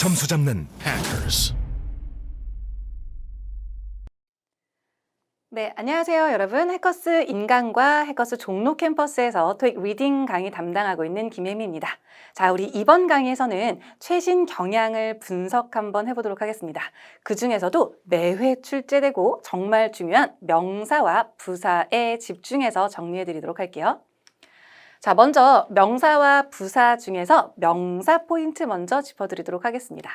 점수 잡는 Hackers. 네, 안녕하세요, 여러분. 해커스 인강과 해커스 종로 캠퍼스에서 토익 리딩 강의 담당하고 있는 김혜미입니다. 자, 우리 이번 강의에서는 최신 경향을 분석 한번 해보도록 하겠습니다. 그 중에서도 매회 출제되고 정말 중요한 명사와 부사에 집중해서 정리해드리도록 할게요. 자, 먼저 명사와 부사 중에서 명사 포인트 먼저 짚어드리도록 하겠습니다.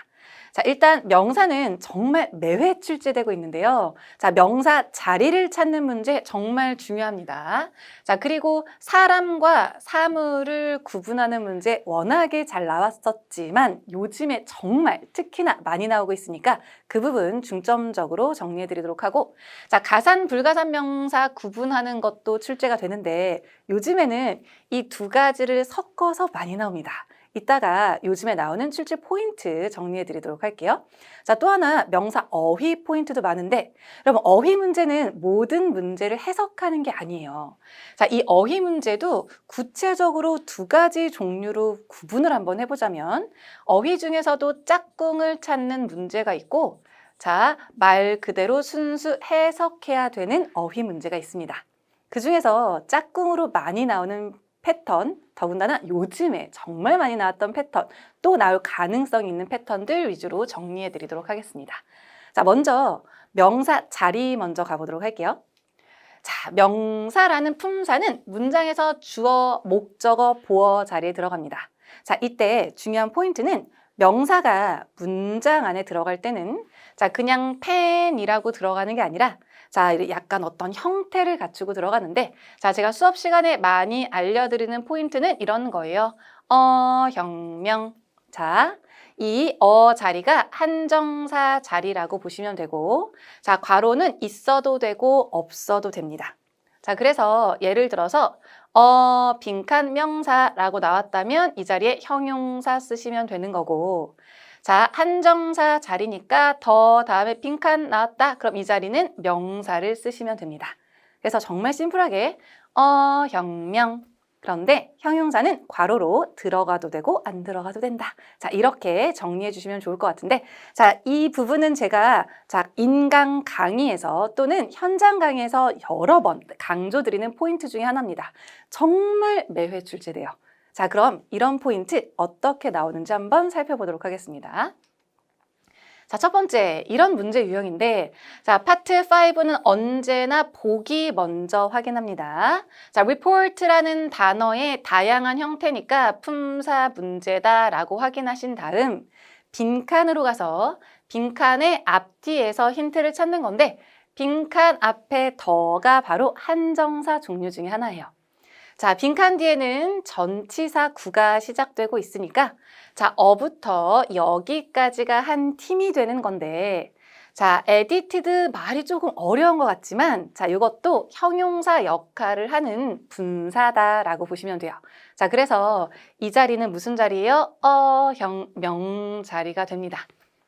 자, 일단 명사는 정말 매회 출제되고 있는데요. 자, 명사 자리를 찾는 문제 정말 중요합니다. 자, 그리고 사람과 사물을 구분하는 문제 워낙에 잘 나왔었지만 요즘에 정말 특히나 많이 나오고 있으니까 그 부분 중점적으로 정리해드리도록 하고, 자, 가산, 불가산 명사 구분하는 것도 출제가 되는데 요즘에는 이 두 가지를 섞어서 많이 나옵니다. 이따가 요즘에 나오는 출제 포인트 정리해 드리도록 할게요. 자, 또 하나 명사 어휘 포인트도 많은데, 여러분 어휘 문제는 모든 문제를 해석하는 게 아니에요. 자, 이 어휘 문제도 구체적으로 두 가지 종류로 구분을 한번 해보자면, 어휘 중에서도 짝꿍을 찾는 문제가 있고, 자, 말 그대로 순수 해석해야 되는 어휘 문제가 있습니다. 그 중에서 짝꿍으로 많이 나오는 패턴, 더군다나 요즘에 정말 많이 나왔던 패턴, 또 나올 가능성이 있는 패턴들 위주로 정리해 드리도록 하겠습니다. 자, 먼저 명사 자리 먼저 가보도록 할게요. 자, 명사라는 품사는 문장에서 주어, 목적어, 보어 자리에 들어갑니다. 자, 이때 중요한 포인트는 명사가 문장 안에 들어갈 때는 자, 그냥 펜이라고 들어가는 게 아니라 자, 약간 어떤 형태를 갖추고 들어가는데, 자, 제가 수업 시간에 많이 알려드리는 포인트는 이런 거예요. 혁명. 자, 이 자리가 한정사 자리라고 보시면 되고, 자, 괄호는 있어도 되고 없어도 됩니다. 자, 그래서 예를 들어서 빈칸 명사라고 나왔다면 이 자리에 형용사 쓰시면 되는 거고, 자, 한정사 자리니까 더 다음에 빈칸 나왔다. 그럼 이 자리는 명사를 쓰시면 됩니다. 그래서 정말 심플하게 혁명. 그런데 형용사는 괄호로 들어가도 되고 안 들어가도 된다. 자, 이렇게 정리해 주시면 좋을 것 같은데, 자, 이 부분은 제가 인강 강의에서 또는 현장 강의에서 여러 번 강조드리는 포인트 중에 하나입니다. 정말 매회 출제돼요. 자, 그럼 이런 포인트 어떻게 나오는지 한번 살펴보도록 하겠습니다. 자, 첫 번째, 이런 문제 유형인데, 자, 파트 5는 언제나 보기 먼저 확인합니다. 자, report라는 단어의 다양한 형태니까 품사 문제다라고 확인하신 다음, 빈칸으로 가서 빈칸의 앞뒤에서 힌트를 찾는 건데, 빈칸 앞에 더가 바로 한정사 종류 중에 하나예요. 자, 빈칸 뒤에는 전치사 구가 시작되고 있으니까 자, 어부터 여기까지가 한 팀이 되는 건데, 자, edited 말이 조금 어려운 것 같지만 자, 이것도 형용사 역할을 하는 분사다라고 보시면 돼요. 자, 그래서 이 자리는 무슨 자리예요? 명 자리가 됩니다.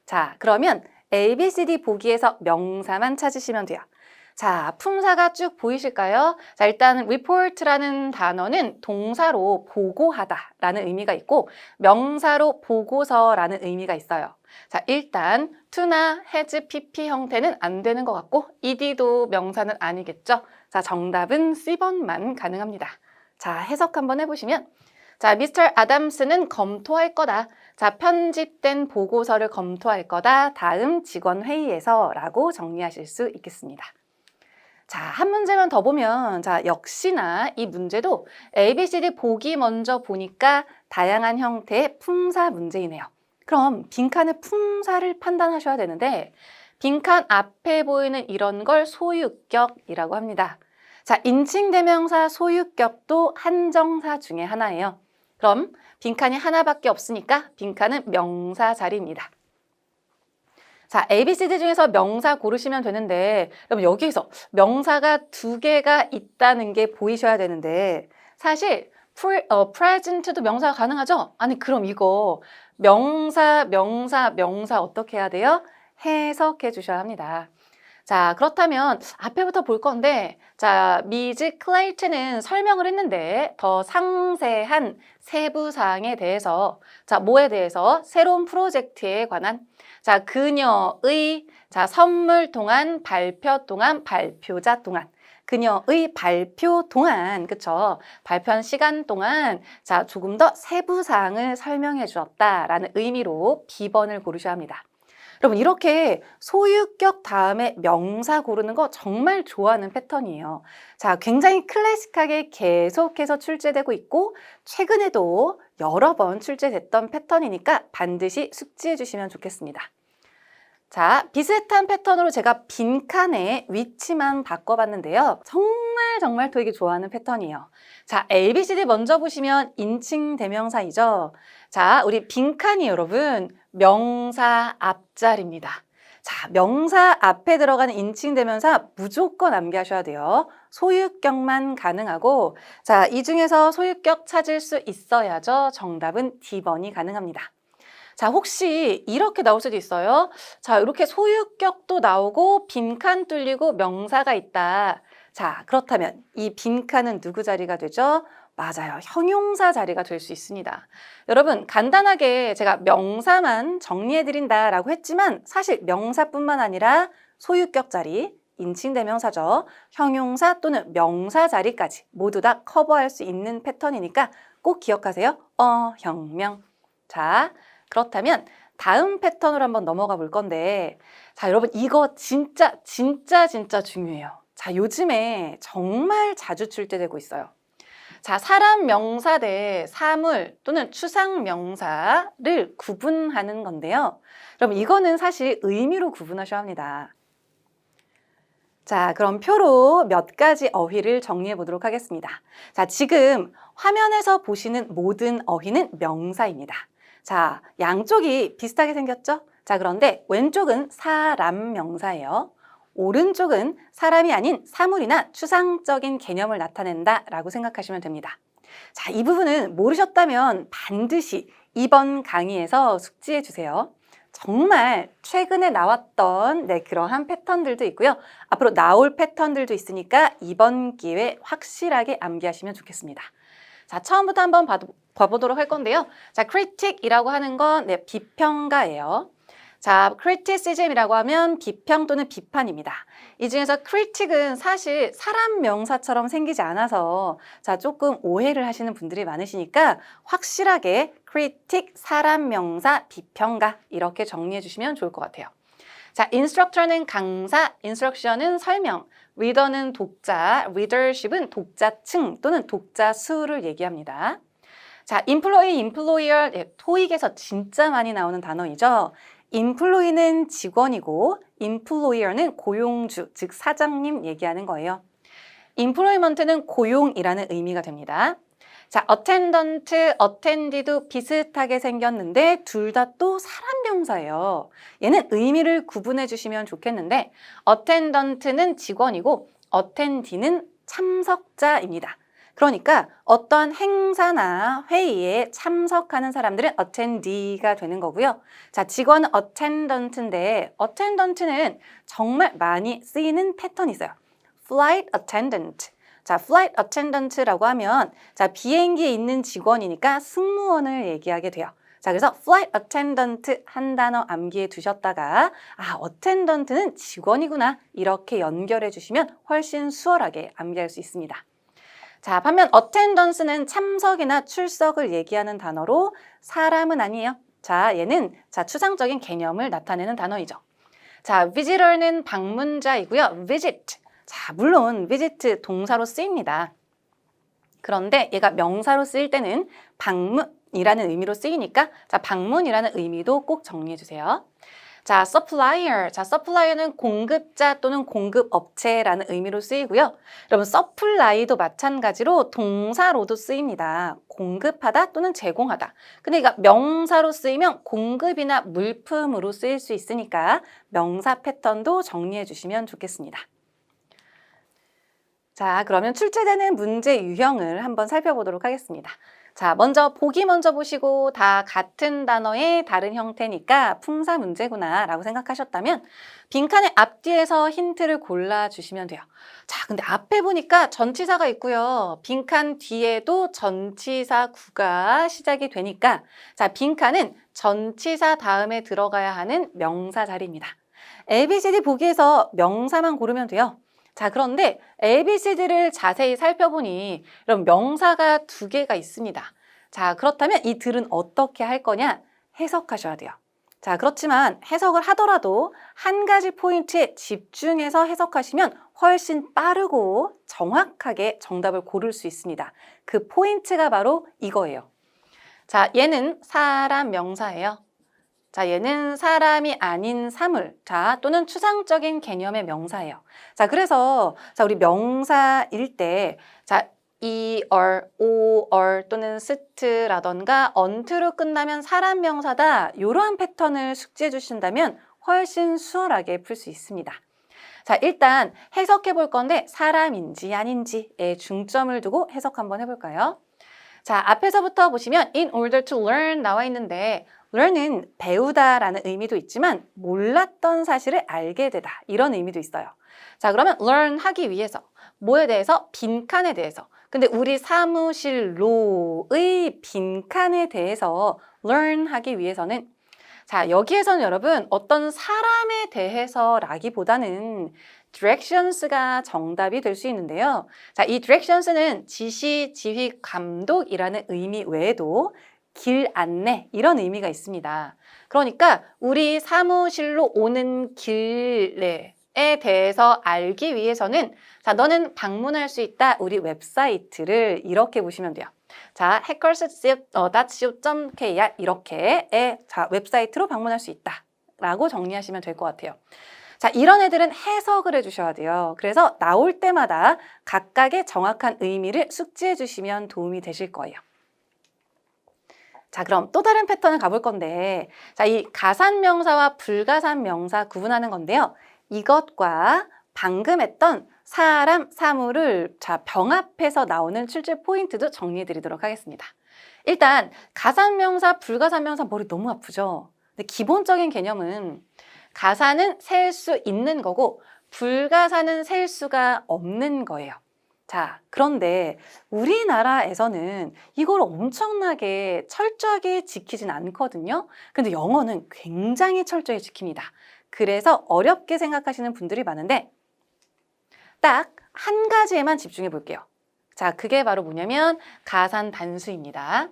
자, 그러면 A, B, C, D 보기에서 명사만 찾으시면 돼요. 자, 품사가 쭉 보이실까요? 자, 일단 report라는 단어는 동사로 보고하다라는 의미가 있고 명사로 보고서라는 의미가 있어요. 자, 일단 to나 has, pp 형태는 안 되는 것 같고 ed도 명사는 아니겠죠? 자, 정답은 C번만 가능합니다. 자, 해석 한번 해보시면, 자, 미스터 아담스는 검토할 거다. 자, 편집된 보고서를 검토할 거다. 다음 직원 회의에서 라고 정리하실 수 있겠습니다. 자, 한 문제만 더 보면, 자, 역시나 이 문제도 A, B, C, D 보기 먼저 보니까 다양한 형태의 품사 문제이네요. 그럼 빈칸의 품사를 판단하셔야 되는데, 빈칸 앞에 보이는 이런 걸 소유격이라고 합니다. 자, 인칭대명사 소유격도 한정사 중에 하나예요. 그럼 빈칸이 하나밖에 없으니까 빈칸은 명사 자리입니다. 자, A, B, C, D 중에서 명사 고르시면 되는데, 여러분 여기에서 명사가 두 개가 있다는 게 보이셔야 되는데, 사실 present도 명사가 가능하죠? 아니, 그럼 이거 명사 어떻게 해야 돼요? 해석해 주셔야 합니다. 자, 그렇다면 앞에부터 볼 건데, 자, 미즈 클레이튼은 설명을 했는데 더 상세한 세부 사항에 대해서, 자, 뭐에 대해서? 새로운 프로젝트에 관한, 자, 그녀의, 자, 선물 동안, 발표 동안, 발표자 동안, 그녀의 발표 동안, 그쵸? 발표한 시간 동안, 자, 조금 더 세부 사항을 설명해 주었다라는 의미로 B번을 고르셔야 합니다. 여러분 이렇게 소유격 다음에 명사 고르는 거 정말 좋아하는 패턴이에요. 자, 굉장히 클래식하게 계속해서 출제되고 있고 최근에도 여러 번 출제됐던 패턴이니까 반드시 숙지해 주시면 좋겠습니다. 자, 비슷한 패턴으로 제가 빈칸의 위치만 바꿔봤는데요. 정말 토익이 좋아하는 패턴이에요. 자, ABCD 먼저 보시면 인칭 대명사이죠. 자, 우리 빈칸이 여러분 명사 앞자리입니다. 자, 명사 앞에 들어가는 인칭 대명사 무조건 암기하셔야 돼요. 소유격만 가능하고 자, 이 중에서 소유격 찾을 수 있어야죠. 정답은 D번이 가능합니다. 자, 혹시 이렇게 나올 수도 있어요. 자, 이렇게 소유격도 나오고 빈칸 뚫리고 명사가 있다. 자, 그렇다면 이 빈칸은 누구 자리가 되죠? 맞아요. 형용사 자리가 될 수 있습니다. 여러분, 간단하게 제가 명사만 정리해드린다라고 했지만 사실 명사뿐만 아니라 소유격 자리, 인칭대명사죠. 형용사 또는 명사 자리까지 모두 다 커버할 수 있는 패턴이니까 꼭 기억하세요. 형명. 자, 그렇다면 다음 패턴으로 한번 넘어가 볼 건데 자, 여러분 이거 진짜 중요해요. 자, 요즘에 정말 자주 출제되고 있어요. 자, 사람 명사 대 사물 또는 추상 명사를 구분하는 건데요. 여러분 이거는 사실 의미로 구분하셔야 합니다. 자, 그럼 표로 몇 가지 어휘를 정리해 보도록 하겠습니다. 자, 지금 화면에서 보시는 모든 어휘는 명사입니다. 자, 양쪽이 비슷하게 생겼죠? 자, 그런데 왼쪽은 사람 명사예요. 오른쪽은 사람이 아닌 사물이나 추상적인 개념을 나타낸다 라고 생각하시면 됩니다. 자, 이 부분은 모르셨다면 반드시 이번 강의에서 숙지해 주세요. 정말 최근에 나왔던 그러한 패턴들도 있고요. 앞으로 나올 패턴들도 있으니까 이번 기회에 확실하게 암기하시면 좋겠습니다. 자, 처음부터 한번 봐보도록 할 건데요. 자, critic이라고 하는 건 비평가예요. 자, criticism이라고 하면 비평 또는 비판입니다. 이 중에서 critic은 사실 사람 명사처럼 생기지 않아서 자, 조금 오해를 하시는 분들이 많으시니까 확실하게 critic, 사람 명사, 비평가 이렇게 정리해 주시면 좋을 것 같아요. 자, instructor는 강사, instruction은 설명, reader는 독자, readership은 독자층 또는 독자 수를 얘기합니다. 자, employee, employer, 토익에서 진짜 많이 나오는 단어이죠. employee는 직원이고 employer는 고용주, 즉 사장님 얘기하는 거예요. employment는 고용이라는 의미가 됩니다. 자, attendant, attended도 비슷하게 생겼는데 둘 다 또 사람 명사예요. 얘는 의미를 구분해 주시면 좋겠는데 attendant는 직원이고 attendee는 참석자입니다. 그러니까 어떤 행사나 회의에 참석하는 사람들은 attendee가 되는 거고요. 자, 직원은 attendant인데 attendant는 정말 많이 쓰이는 패턴이 있어요. flight attendant. 자, flight attendant라고 하면 자, 비행기에 있는 직원이니까 승무원을 얘기하게 돼요. 자, 그래서 flight attendant 한 단어 암기해 두셨다가 attendant는 직원이구나 이렇게 연결해 주시면 훨씬 수월하게 암기할 수 있습니다. 자, 반면 attendance는 참석이나 출석을 얘기하는 단어로 사람은 아니에요. 자, 얘는 자, 추상적인 개념을 나타내는 단어이죠. 자, visitor는 방문자이고요. visit. 자, 물론 visit 동사로 쓰입니다. 그런데 얘가 명사로 쓰일 때는 방문이라는 의미로 쓰이니까 자, 방문이라는 의미도 꼭 정리해 주세요. 자, supplier. 자, supplyer는 공급자 또는 공급업체라는 의미로 쓰이고요. 여러분, supply도 마찬가지로 동사로도 쓰입니다. 공급하다 또는 제공하다. 근데 이거 명사로 쓰이면 공급이나 물품으로 쓰일 수 있으니까 명사 패턴도 정리해 주시면 좋겠습니다. 자, 그러면 출제되는 문제 유형을 한번 살펴보도록 하겠습니다. 자, 먼저 보기 먼저 보시고 다 같은 단어의 다른 형태니까 품사 문제구나 라고 생각하셨다면 빈칸의 앞뒤에서 힌트를 골라주시면 돼요. 자, 근데 앞에 보니까 전치사가 있고요. 빈칸 뒤에도 전치사 구가 시작이 되니까 자, 빈칸은 전치사 다음에 들어가야 하는 명사 자리입니다. ABCD 보기에서 명사만 고르면 돼요. 자, 그런데 ABCD를 자세히 살펴보니 이런 명사가 두 개가 있습니다. 자, 그렇다면 이 들은 어떻게 할 거냐? 해석하셔야 돼요. 자, 그렇지만 해석을 하더라도 한 가지 포인트에 집중해서 해석하시면 훨씬 빠르고 정확하게 정답을 고를 수 있습니다. 그 포인트가 바로 이거예요. 자, 얘는 사람 명사예요. 자, 얘는 사람이 아닌 사물, 자, 또는 추상적인 개념의 명사예요. 자, 그래서 자, 우리 명사일 때 자, or 또는 st라던가 onto로 끝나면 사람 명사다. 이러한 패턴을 숙지해 주신다면 훨씬 수월하게 풀 수 있습니다. 자, 일단 해석해 볼 건데 사람인지 아닌지에 중점을 두고 해석 한번 해볼까요? 자, 앞에서부터 보시면 in order to learn 나와 있는데 learn은 배우다라는 의미도 있지만 몰랐던 사실을 알게 되다 이런 의미도 있어요. 자, 그러면 learn 하기 위해서 뭐에 대해서? 빈칸에 대해서. 근데 우리 사무실로의 빈칸에 대해서 learn 하기 위해서는 자, 여기에서는 여러분 어떤 사람에 대해서라기보다는 directions가 정답이 될 수 있는데요. 자, 이 directions는 지시, 지휘, 감독이라는 의미 외에도 길 안내 이런 의미가 있습니다. 그러니까 우리 사무실로 오는 길에 대해서 알기 위해서는 자, 너는 방문할 수 있다. 우리 웹사이트를 이렇게 보시면 돼요. 자, hackers.co.kr 이렇게 자, 웹사이트로 방문할 수 있다. 라고 정리하시면 될 것 같아요. 자, 이런 애들은 해석을 해주셔야 돼요. 그래서 나올 때마다 각각의 정확한 의미를 숙지해 주시면 도움이 되실 거예요. 자, 그럼 또 다른 패턴을 가볼 건데 자, 이 가산명사와 불가산명사 구분하는 건데요. 이것과 방금 했던 사람, 사물을 자, 병합해서 나오는 출제 포인트도 정리해 드리도록 하겠습니다. 일단 가산명사, 불가산명사 머리 너무 아프죠? 근데 기본적인 개념은 가산은 셀 수 있는 거고 불가산은 셀 수가 없는 거예요. 자, 그런데 우리나라에서는 이걸 엄청나게 철저하게 지키진 않거든요. 근데 영어는 굉장히 철저히 지킵니다. 그래서 어렵게 생각하시는 분들이 많은데 딱 한 가지에만 집중해 볼게요. 자, 그게 바로 뭐냐면 가산 단수입니다.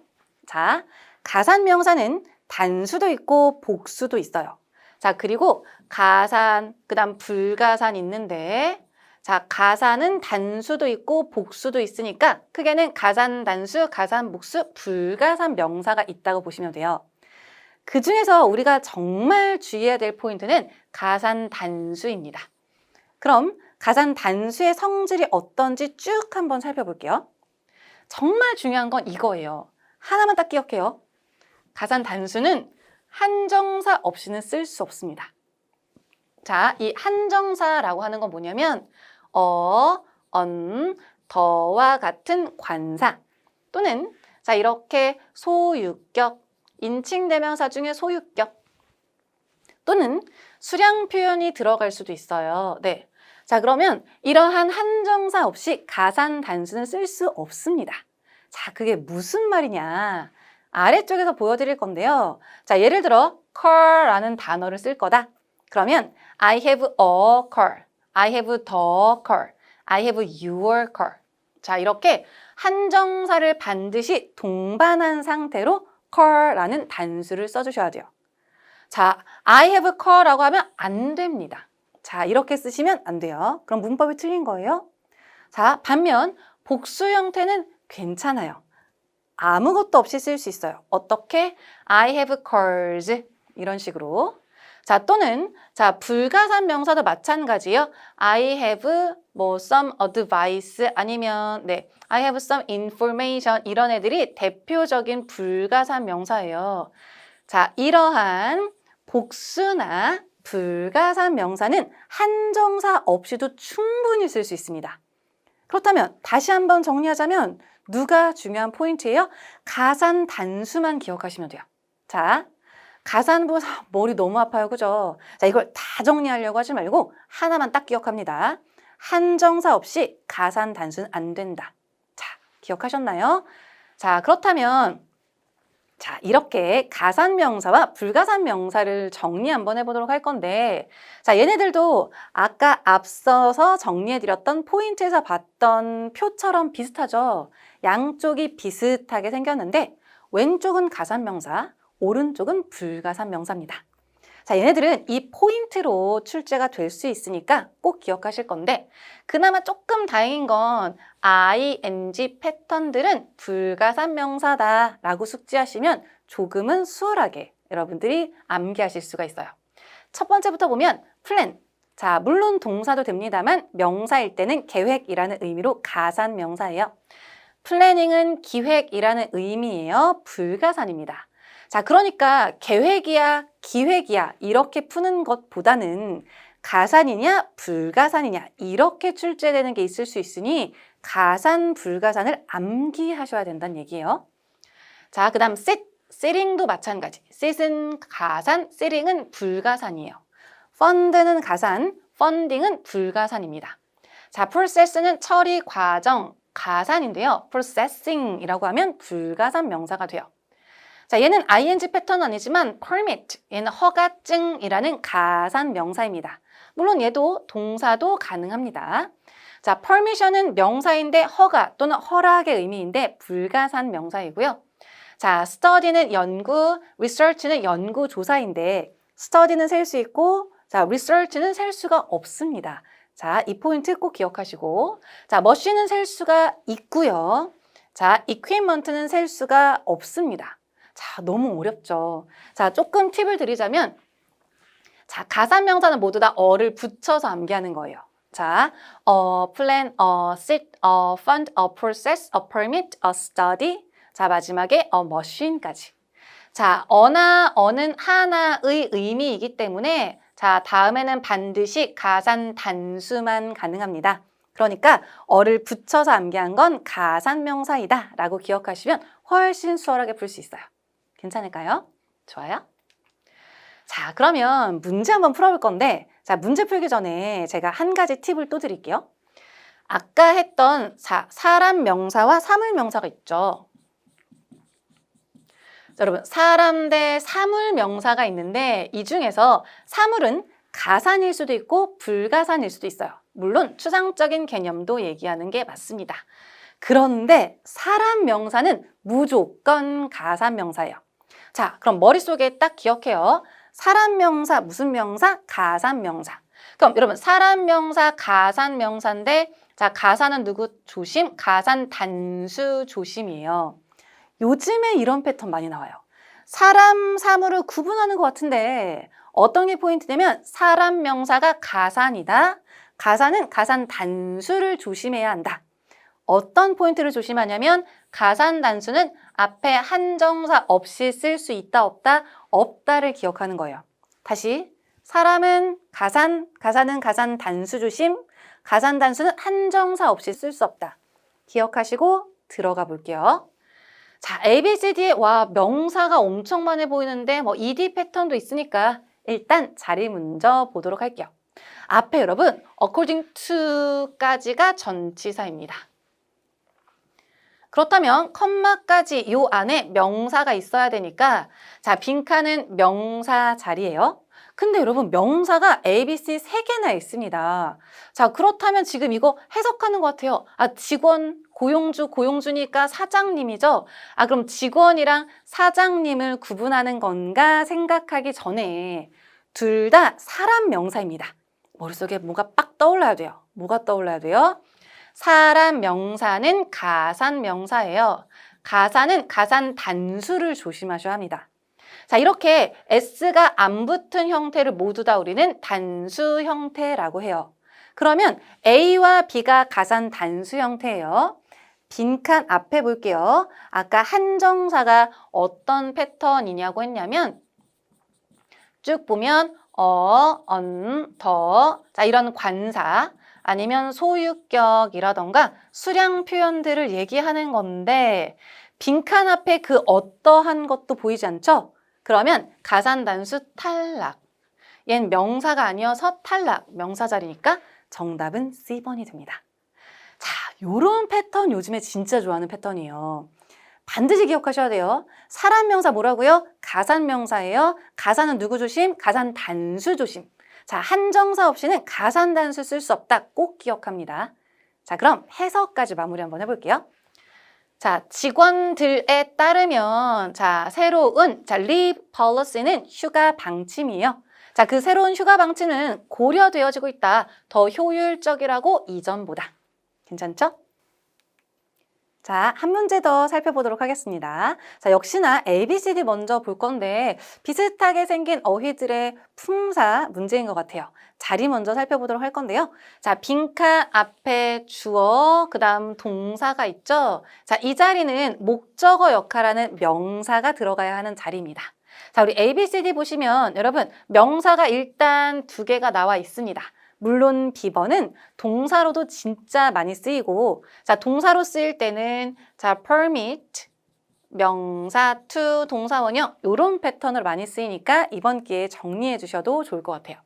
자, 가산 명사는 단수도 있고 복수도 있어요. 자, 그리고 가산, 그다음 불가산 있는데 자, 가산은 단수도 있고 복수도 있으니까 크게는 가산 단수, 가산 복수, 불가산 명사가 있다고 보시면 돼요. 그 중에서 우리가 정말 주의해야 될 포인트는 가산 단수입니다. 그럼 가산 단수의 성질이 어떤지 쭉 한번 살펴볼게요. 정말 중요한 건 이거예요. 하나만 딱 기억해요. 가산 단수는 한정사 없이는 쓸 수 없습니다. 자, 이 한정사라고 하는 건 뭐냐면 더와 같은 관사 또는 자, 이렇게 소유격, 인칭대명사 중에 소유격 또는 수량 표현이 들어갈 수도 있어요. 네. 자, 그러면 이러한 한정사 없이 가산 단수는 쓸 수 없습니다. 자, 그게 무슨 말이냐? 아래쪽에서 보여드릴 건데요. 자, 예를 들어 car라는 단어를 쓸 거다. 그러면 I have a car, I have the car, I have your car. 자, 이렇게 한정사를 반드시 동반한 상태로 car라는 단수를 써주셔야 돼요. 자, I have a car라고 하면 안 됩니다. 자, 이렇게 쓰시면 안 돼요. 그럼 문법이 틀린 거예요. 자, 반면 복수 형태는 괜찮아요. 아무것도 없이 쓸 수 있어요. 어떻게? I have cars 이런 식으로. 자, 또는 자, 불가산 명사도 마찬가지예요. I have 뭐 some advice 아니면 네, I have some information 이런 애들이 대표적인 불가산 명사예요. 자, 이러한 복수나 불가산 명사는 한정사 없이도 충분히 쓸 수 있습니다. 그렇다면 다시 한번 정리하자면 누가 중요한 포인트예요? 가산 단수만 기억하시면 돼요. 자, 가산부 머리 너무 아파요. 그죠? 자, 이걸 다 정리하려고 하지 말고 하나만 딱 기억합니다. 한정사 없이 가산 단수는 안 된다. 자, 기억하셨나요? 자, 그렇다면 자, 이렇게 가산명사와 불가산명사를 정리 한번 해보도록 할 건데 자, 얘네들도 아까 앞서서 정리해드렸던 포인트에서 봤던 표처럼 비슷하죠? 양쪽이 비슷하게 생겼는데 왼쪽은 가산명사, 오른쪽은 불가산명사입니다. 자, 얘네들은 이 포인트로 출제가 될 수 있으니까 꼭 기억하실 건데 그나마 조금 다행인 건 ing 패턴들은 불가산명사다 라고 숙지하시면 조금은 수월하게 여러분들이 암기하실 수가 있어요. 첫 번째부터 보면 plan. 자, 물론 동사도 됩니다만 명사일 때는 계획이라는 의미로 가산명사예요. 플래닝은 기획이라는 의미예요. 불가산입니다. 자, 그러니까 계획이야, 기획이야 이렇게 푸는 것보다는 가산이냐, 불가산이냐 이렇게 출제되는 게 있을 수 있으니 가산, 불가산을 암기하셔야 된다는 얘기예요. 자, 그 다음 setting도 마찬가지. set은 가산, setting은 불가산이에요. fund는 가산, funding은 불가산입니다. 자, process는 처리 과정, 가산인데요. processing이라고 하면 불가산 명사가 돼요. 자, 얘는 ing 패턴은 아니지만 permit, 얘는 허가증이라는 가산 명사입니다. 물론 얘도 동사도 가능합니다. 자, permission은 명사인데 허가 또는 허락의 의미인데 불가산 명사이고요. 자, study는 연구, research는 연구 조사인데 study는 셀 수 있고 자, research는 셀 수가 없습니다. 자, 이 포인트 꼭 기억하시고 자, machine은 셀 수가 있고요. 자, equipment는 셀 수가 없습니다. 자, 너무 어렵죠. 자, 조금 팁을 드리자면 자, 가산명사는 모두 다 어를 붙여서 암기하는 거예요. 자, plan, sit, fund, process, permit, study. 자, 마지막에 machine까지. 자, 어는 하나의 의미이기 때문에 자, 다음에는 반드시 가산 단수만 가능합니다. 그러니까 어를 붙여서 암기한 건 가산명사이다 라고 기억하시면 훨씬 수월하게 풀 수 있어요. 괜찮을까요? 좋아요? 자, 그러면 문제 한번 풀어볼 건데 자, 문제 풀기 전에 제가 한 가지 팁을 또 드릴게요. 아까 했던 사람 명사와 사물 명사가 있죠. 자, 여러분, 사람 대 사물 명사가 있는데 이 중에서 사물은 가산일 수도 있고 불가산일 수도 있어요. 물론 추상적인 개념도 얘기하는 게 맞습니다. 그런데 사람 명사는 무조건 가산 명사예요. 자, 그럼 머릿속에 딱 기억해요. 사람 명사, 무슨 명사? 가산 명사. 그럼 여러분, 사람 명사, 가산 명사인데 자, 가산은 누구 조심? 가산 단수 조심이에요. 요즘에 이런 패턴 많이 나와요. 사람, 사물을 구분하는 것 같은데 어떤 게 포인트냐면 사람 명사가 가산이다. 가산은 가산 단수를 조심해야 한다. 어떤 포인트를 조심하냐면 가산 단수는 앞에 한정사 없이 쓸 수 있다, 없다, 없다를 기억하는 거예요. 다시 사람은 가산, 가산은 가산 단수 조심, 가산 단수는 한정사 없이 쓸 수 없다. 기억하시고 들어가 볼게요. 자, ABCD에 와 명사가 엄청 많이 보이는데 뭐 ED 패턴도 있으니까 일단 자리 먼저 보도록 할게요. 앞에 여러분 according to까지가 전치사입니다. 그렇다면 컴마까지 요 안에 명사가 있어야 되니까 자, 빈칸은 명사 자리예요. 근데 여러분 명사가 ABC 3개나 있습니다. 자, 그렇다면 지금 이거 해석하는 것 같아요. 아, 직원, 고용주니까 사장님이죠. 아, 그럼 직원이랑 사장님을 구분하는 건가 생각하기 전에 둘 다 사람 명사입니다. 머릿속에 뭐가 빡 떠올라야 돼요. 뭐가 떠올라야 돼요? 사람 명사는 가산 명사예요. 가산은 가산 단수를 조심하셔야 합니다. 자, 이렇게 S가 안 붙은 형태를 모두 다 우리는 단수 형태라고 해요. 그러면 A와 B가 가산 단수 형태예요. 빈칸 앞에 볼게요. 아까 한정사가 어떤 패턴이냐고 했냐면 쭉 보면 더 자, 이런 관사 아니면 소유격이라던가 수량 표현들을 얘기하는 건데 빈칸 앞에 그 어떠한 것도 보이지 않죠? 그러면 가산단수 탈락. 얜 명사가 아니어서 탈락, 명사 자리니까 정답은 C번이 됩니다. 자, 요런 패턴 요즘에 진짜 좋아하는 패턴이에요. 반드시 기억하셔야 돼요. 사람 명사 뭐라고요? 가산 명사예요. 가산은 누구 조심? 가산 단수 조심. 자, 한정사 없이는 가산 단수 쓸 수 없다. 꼭 기억합니다. 자, 그럼 해석까지 마무리 한번 해볼게요. 자, 직원들에 따르면 새로운 leave policy는 휴가 방침이에요. 자, 그 새로운 휴가 방침은 고려되어지고 있다. 더 효율적이라고 이전보다. 괜찮죠? 자, 한 문제 더 살펴보도록 하겠습니다. 자, 역시나 ABCD 먼저 볼 건데 비슷하게 생긴 어휘들의 품사 문제인 것 같아요. 자리 먼저 살펴보도록 할 건데요. 자, 빈칸 앞에 주어, 그 다음 동사가 있죠. 자, 이 자리는 목적어 역할하는 명사가 들어가야 하는 자리입니다. 자, 우리 ABCD 보시면 여러분 명사가 일단 2개가 나와 있습니다. 물론 비번은 동사로도 진짜 많이 쓰이고, 자, 동사로 쓰일 때는 permit, 명사 to 동사원형 이런 패턴으로 많이 쓰이니까 이번 기회에 정리해 주셔도 좋을 것 같아요.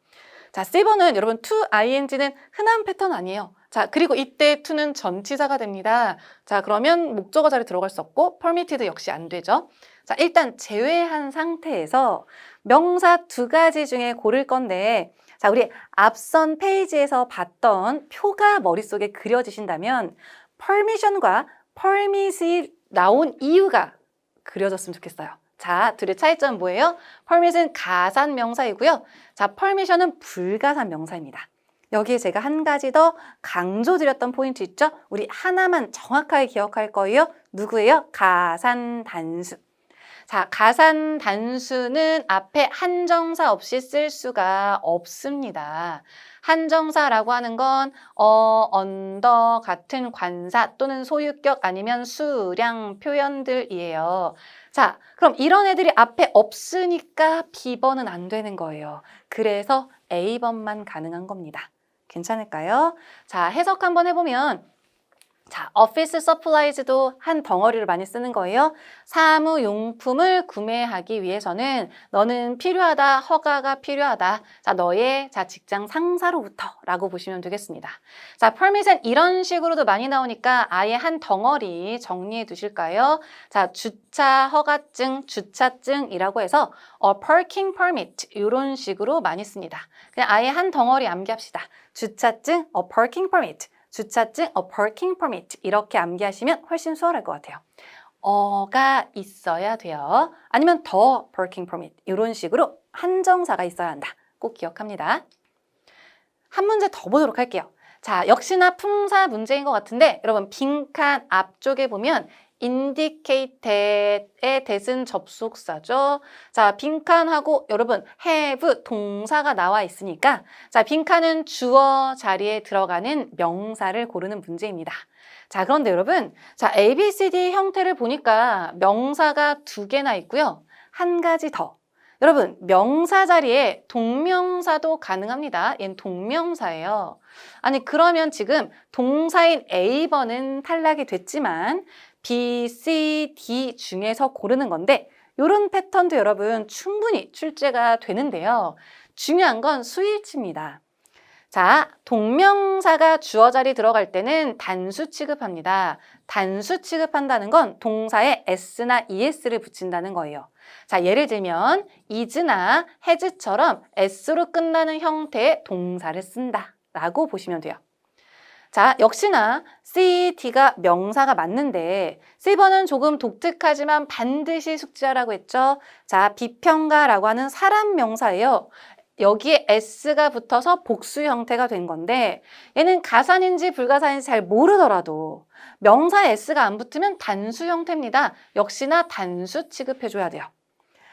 자, C번은 여러분 to ing는 흔한 패턴 아니에요. 자, 그리고 이때 to는 전치사가 됩니다. 자, 그러면 목적어 자리에 들어갈 수 없고 permitted 역시 안 되죠. 자, 일단 제외한 상태에서 명사 2가지 중에 고를 건데, 자, 우리 앞선 페이지에서 봤던 표가 머릿속에 그려지신다면 permission과 permit이 나온 이유가 그려졌으면 좋겠어요. 자, 둘의 차이점 뭐예요? permit은 가산 명사이고요. 자, permission은 불가산 명사입니다. 여기에 제가 한 가지 더 강조드렸던 포인트 있죠? 우리 하나만 정확하게 기억할 거예요. 누구예요? 가산 단수. 자, 가산 단수는 앞에 한정사 없이 쓸 수가 없습니다. 한정사라고 하는 건 언더 같은 관사 또는 소유격 아니면 수량 표현들이에요. 자, 그럼 이런 애들이 앞에 없으니까 B번은 안 되는 거예요. 그래서 A번만 가능한 겁니다. 괜찮을까요? 자, 해석 한번 해보면 자, office supplies도 한 덩어리를 많이 쓰는 거예요. 사무용품을 구매하기 위해서는 너는 필요하다, 허가가 필요하다. 자, 너의 직장 상사로부터 라고 보시면 되겠습니다. 자, permit은 이런 식으로도 많이 나오니까 아예 한 덩어리 정리해 두실까요? 자, 주차 허가증, 주차증이라고 해서 parking permit 이런 식으로 많이 씁니다. 그냥 아예 한 덩어리 암기합시다. 주차증, parking permit. 주차증, parking permit 이렇게 암기하시면 훨씬 수월할 것 같아요. 어가 있어야 돼요. 아니면 더 parking permit 이런 식으로 한정사가 있어야 한다. 꼭 기억합니다. 한 문제 더 보도록 할게요. 자, 역시나 품사 문제인 것 같은데 여러분 빈칸 앞쪽에 보면 indicated의 대은 접속사죠. 자, 빈칸하고 여러분 have 동사가 나와 있으니까 자, 빈칸은 주어 자리에 들어가는 명사를 고르는 문제입니다. 자, 그런데 여러분 자, ABCD 형태를 보니까 명사가 2개나 있고요. 한 가지 더. 여러분 명사 자리에 동명사도 가능합니다. 얘는 동명사예요. 아니 그러면 지금 동사인 A번은 탈락이 됐지만 B, C, D 중에서 고르는 건데 이런 패턴도 여러분 충분히 출제가 되는데요. 중요한 건 수일치입니다. 자, 동명사가 주어 자리 들어갈 때는 단수 취급합니다. 단수 취급한다는 건 동사에 s나 es를 붙인다는 거예요. 자, 예를 들면 is나 has처럼 s로 끝나는 형태의 동사를 쓴다 라고 보시면 돼요. 자, 역시나 C, D가 명사가 맞는데 C번은 조금 독특하지만 반드시 숙지하라고 했죠. 자, 비평가라고 하는 사람 명사예요. 여기에 S가 붙어서 복수 형태가 된 건데 얘는 가산인지 불가산인지 잘 모르더라도 명사에 S가 안 붙으면 단수 형태입니다. 역시나 단수 취급해줘야 돼요.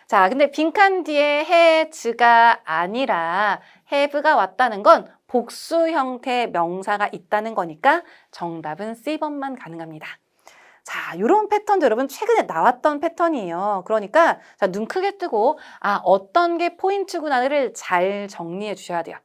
자, 근데 빈칸 뒤에 has가 아니라 have가 왔다는 건 복수 형태의 명사가 있다는 거니까 정답은 C번만 가능합니다. 자, 이런 패턴도 여러분 최근에 나왔던 패턴이에요. 그러니까 자, 눈 크게 뜨고 어떤 게 포인트구나를 잘 정리해 주셔야 돼요.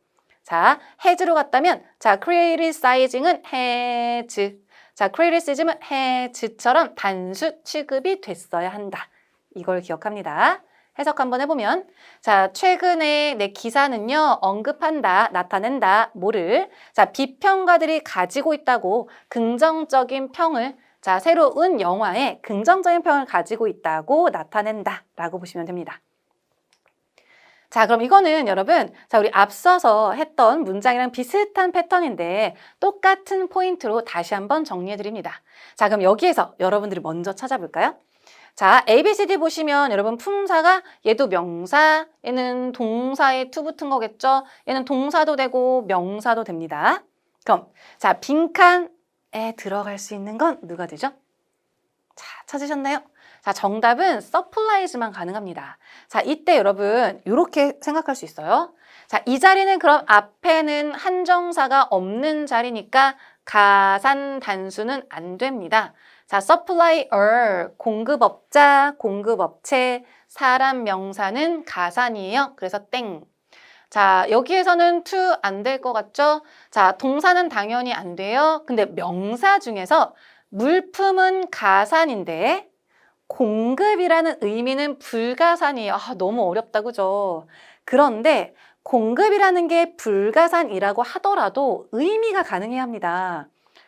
자, has로 갔다면 자, criticizing은 has. 자, criticism은 has처럼 단수 취급이 됐어야 한다. 이걸 기억합니다. 해석 한번 해보면 자, 최근에 내 기사는요 언급한다, 나타낸다, 뭐를 자, 비평가들이 가지고 있다고 긍정적인 평을 자, 새로운 영화에 긍정적인 평을 가지고 있다고 나타낸다 라고 보시면 됩니다. 자, 그럼 이거는 여러분, 자, 우리 앞서서 했던 문장이랑 비슷한 패턴인데 똑같은 포인트로 다시 한번 정리해 드립니다. 자, 그럼 여기에서 여러분들이 먼저 찾아볼까요? 자, ABCD 보시면 여러분 품사가 얘도 명사, 얘는 동사에 to 붙은 거겠죠? 얘는 동사도 되고 명사도 됩니다. 그럼 자, 빈칸에 들어갈 수 있는 건 누가 되죠? 자, 찾으셨나요? 자, 정답은 supplies만 가능합니다. 자, 이때 여러분 이렇게 생각할 수 있어요. 자, 이 자리는 그럼 앞에는 한정사가 없는 자리니까 가산 단수는 안 됩니다. 자, supplier, 공급업자, 공급업체, 사람 명사는 가산이에요. 그래서 땡. 자, 여기에서는 to 안 될 것 같죠? 자, 동사는 당연히 안 돼요. 근데 명사 중에서 물품은 가산인데 공급이라는 의미는 불가산이에요. 아, 너무 어렵다, 그죠? 그런데 공급이라는 게 불가산이라고 하더라도 의미가 가능해야 합니다.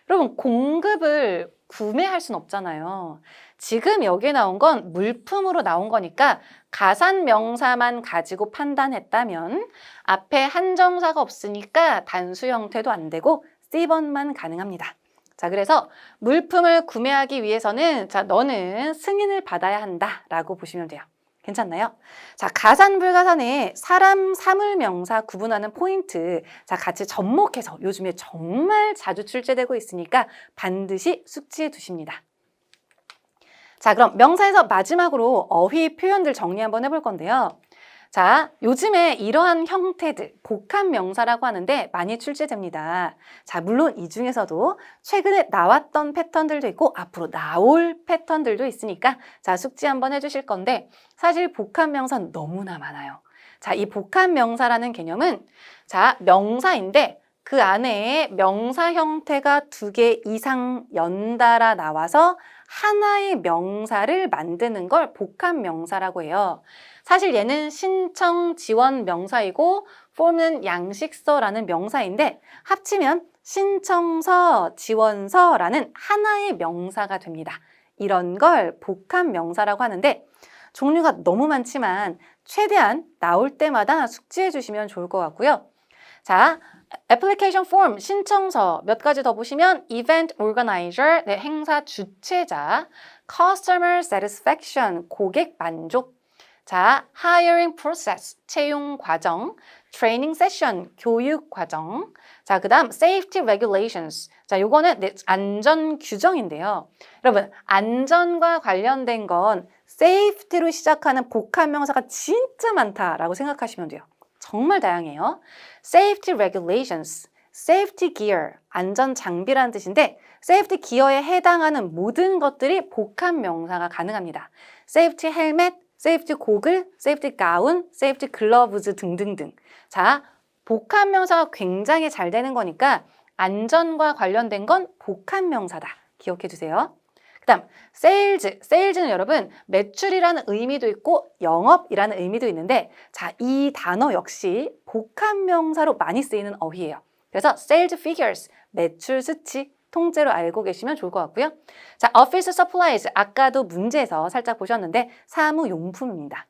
여러분, 공급을 구매할 순 없잖아요. 지금 여기에 나온 건 물품으로 나온 거니까 가산 명사만 가지고 판단했다면 앞에 한정사가 없으니까 단수 형태도 안 되고 C번만 가능합니다. 자, 그래서 물품을 구매하기 위해서는 자, 너는 승인을 받아야 한다 라고 보시면 돼요. 괜찮나요? 자, 가산, 불가산에 사람, 사물, 명사 구분하는 포인트 자, 같이 접목해서 요즘에 정말 자주 출제되고 있으니까 반드시 숙지해 두십니다. 자, 그럼 명사에서 마지막으로 어휘 표현들 정리 한번 해볼 건데요. 자, 요즘에 이러한 형태들, 복합 명사라고 하는데 많이 출제됩니다. 자, 물론 이 중에서도 최근에 나왔던 패턴들도 있고 앞으로 나올 패턴들도 있으니까 자, 숙지 한번 해주실 건데 사실 복합 명사는 너무나 많아요. 자, 이 복합 명사라는 개념은 자, 명사인데 그 안에 명사 형태가 2개 이상 연달아 나와서 하나의 명사를 만드는 걸 복합 명사라고 해요. 사실 얘는 신청 지원 명사이고 form는 양식서라는 명사인데 합치면 신청서, 지원서라는 하나의 명사가 됩니다. 이런 걸 복합 명사라고 하는데 종류가 너무 많지만 최대한 나올 때마다 숙지해 주시면 좋을 것 같고요. 자, application form, 신청서 몇 가지 더 보시면 event organizer, 네, 행사 주최자, customer satisfaction, 고객 만족, 자, hiring process, 채용 과정, training session, 교육 과정, 자, 그 다음 safety regulations, 자, 요거는 안전 규정인데요. 여러분, 안전과 관련된 건 safety로 시작하는 복합 명사가 진짜 많다라고 생각하시면 돼요. 정말 다양해요. Safety regulations, safety gear, 안전 장비라는 뜻인데 safety gear에 해당하는 모든 것들이 복합 명사가 가능합니다. safety helmet, safety 고글, safety 가운, safety gloves 등등등. 자, 복합 명사가 굉장히 잘 되는 거니까 안전과 관련된 건 복합 명사다. 기억해 주세요. 그 다음 sales는 여러분 매출이라는 의미도 있고 영업이라는 의미도 있는데 자, 이 단어 역시 복합 명사로 많이 쓰이는 어휘예요. 그래서 sales figures, 매출 수치 통째로 알고 계시면 좋을 것 같고요. 자, office supplies 아까도 문제에서 살짝 보셨는데 사무용품입니다.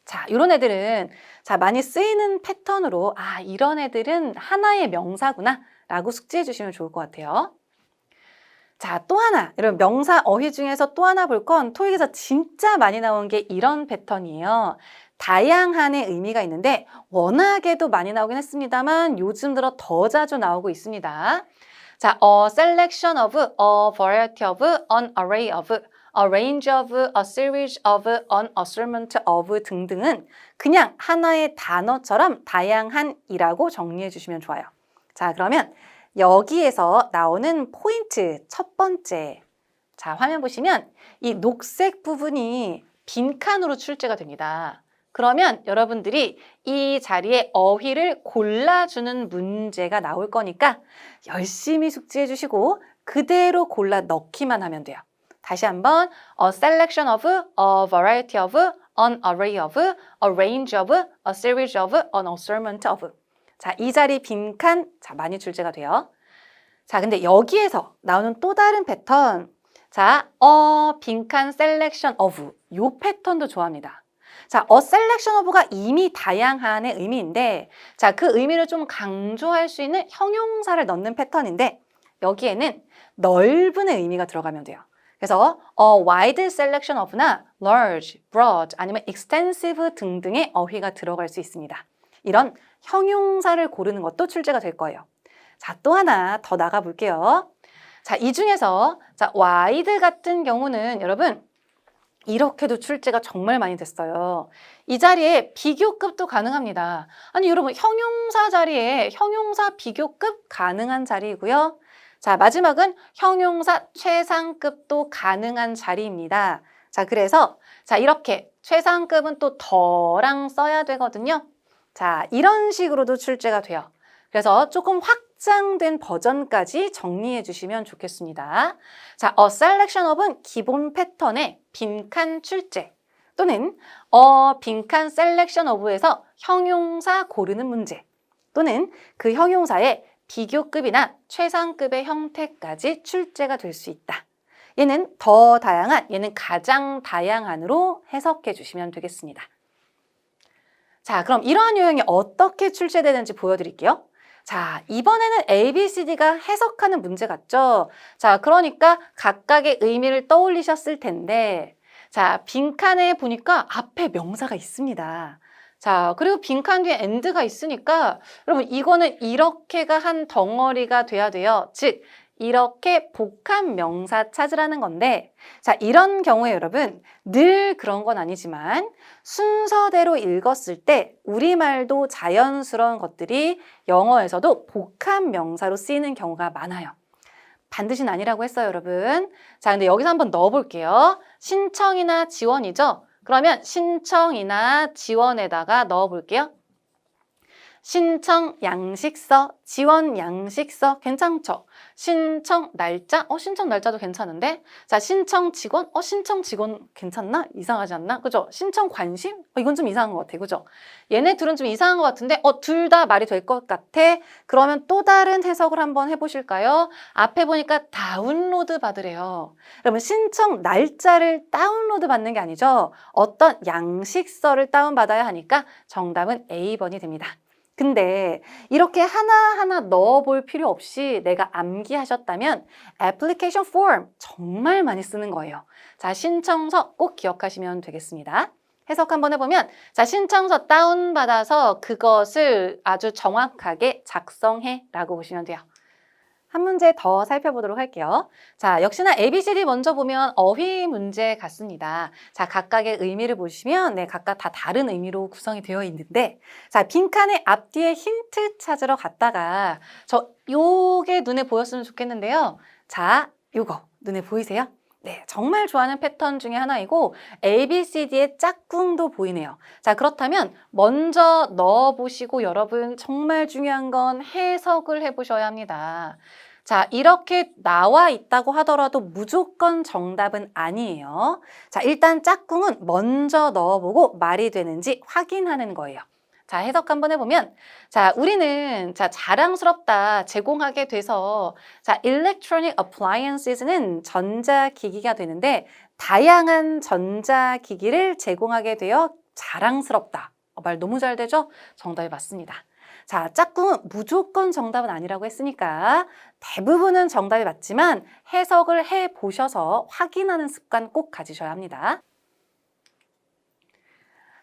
자, 이런 애들은 자, 많이 쓰이는 패턴으로 아, 이런 애들은 하나의 명사구나 라고 숙지해 주시면 좋을 것 같아요. 자, 또 하나, 여러분 명사 어휘 중에서 또 하나 볼 건 토익에서 진짜 많이 나온 게 이런 패턴이에요. 다양한의 의미가 있는데 워낙에도 많이 나오긴 했습니다만 요즘 들어 더 자주 나오고 있습니다. 자, a selection of, a variety of, an array of, a range of, a series of, an assortment of 등등은 그냥 하나의 단어처럼 다양한이라고 정리해 주시면 좋아요. 자, 그러면 여기에서 나오는 포인트 첫 번째. 자, 화면 보시면 이 녹색 부분이 빈칸으로 출제가 됩니다. 그러면 여러분들이 이 자리에 어휘를 골라주는 문제가 나올 거니까 열심히 숙지해 주시고 그대로 골라 넣기만 하면 돼요. 다시 한번 a selection of, a variety of, an array of, a range of, a series of, an assortment of. 자, 이 자리 빈칸 자, 많이 출제가 돼요. 자, 근데 여기에서 나오는 또 다른 패턴. 자, 빈칸 selection of 요 패턴도 좋아합니다. 자, a selection of가 이미 다양한의 의미인데 자, 그 의미를 좀 강조할 수 있는 형용사를 넣는 패턴인데 여기에는 넓은의 의미가 들어가면 돼요. 그래서 a wide selection of나 large, broad 아니면 extensive 등등의 어휘가 들어갈 수 있습니다. 이런 형용사를 고르는 것도 출제가 될 거예요. 자, 또 하나 더 나가 볼게요. 자, 이 중에서 자, wide 같은 경우는 여러분 이렇게도 출제가 정말 많이 됐어요. 이 자리에 비교급도 가능합니다. 아니 여러분 형용사 자리에 형용사 비교급 가능한 자리이고요. 자, 마지막은 형용사 최상급도 가능한 자리입니다. 자, 그래서 자, 이렇게 최상급은 또 더랑 써야 되거든요. 자, 이런 식으로도 출제가 돼요. 그래서 조금 확장된 버전까지 정리해 주시면 좋겠습니다. 자, a selection of은 기본 패턴의 빈칸 출제 또는 빈칸 selection of에서 형용사 고르는 문제 또는 그 형용사의 비교급이나 최상급의 형태까지 출제가 될 수 있다. 얘는 더 다양한, 얘는 가장 다양한으로 해석해 주시면 되겠습니다. 자, 그럼 이러한 유형이 어떻게 출제되는지 보여드릴게요. 자, 이번에는 ABCD가 해석하는 문제 같죠? 자, 그러니까 각각의 의미를 떠올리셨을 텐데 자, 빈칸에 보니까 앞에 명사가 있습니다. 자, 그리고 빈칸 뒤에 and가 있으니까 여러분 이거는 이렇게가 한 덩어리가 돼야 돼요. 즉 이렇게 복합 명사 찾으라는 건데 자, 이런 경우에 여러분 늘 그런 건 아니지만 순서대로 읽었을 때 우리말도 자연스러운 것들이 영어에서도 복합 명사로 쓰이는 경우가 많아요. 반드시는 아니라고 했어요, 여러분. 자, 근데 여기서 한번 넣어볼게요. 신청이나 지원이죠? 그러면 신청이나 지원에다가 넣어볼게요. 신청 양식서, 지원 양식서 괜찮죠? 신청 날짜, 신청 날짜도 괜찮은데? 자, 신청 직원, 신청 직원 괜찮나? 이상하지 않나? 그죠? 신청 관심? 이건 좀 이상한 것 같아, 그죠? 얘네 둘은 좀 이상한 것 같은데, 둘 다 말이 될 것 같아? 그러면 또 다른 해석을 한번 해보실까요? 앞에 보니까 다운로드 받으래요. 그러면 신청 날짜를 다운로드 받는 게 아니죠? 어떤 양식서를 다운받아야 하니까 정답은 A번이 됩니다. 근데 이렇게 하나하나 넣어볼 필요 없이 내가 암기하셨다면 application form 정말 많이 쓰는 거예요. 자, 신청서 꼭 기억하시면 되겠습니다. 해석 한번 해보면 자, 신청서 다운받아서 그것을 아주 정확하게 작성해 라고 보시면 돼요. 한 문제 더 살펴보도록 할게요. 자, 역시나 ABCD 먼저 보면 어휘 문제 같습니다. 자, 각각의 의미를 보시면 네, 각각 다 다른 의미로 구성이 되어 있는데 자, 빈칸의 앞뒤에 힌트 찾으러 갔다가 요게 눈에 보였으면 좋겠는데요. 자, 요거 눈에 보이세요? 네, 정말 좋아하는 패턴 중에 하나이고 ABCD의 짝꿍도 보이네요. 자, 그렇다면 먼저 넣어보시고 여러분 정말 중요한 건 해석을 해보셔야 합니다. 자, 이렇게 나와 있다고 하더라도 무조건 정답은 아니에요. 자, 일단 짝꿍은 먼저 넣어보고 말이 되는지 확인하는 거예요. 자, 해석 한번 해보면 자, 우리는 자, 자랑스럽다 제공하게 돼서 자, electronic appliances는 전자기기가 되는데 다양한 전자기기를 제공하게 되어 자랑스럽다. 말 너무 잘 되죠? 정답이 맞습니다. 자, 짝꿍은 무조건 정답은 아니라고 했으니까 대부분은 정답이 맞지만 해석을 해보셔서 확인하는 습관 꼭 가지셔야 합니다.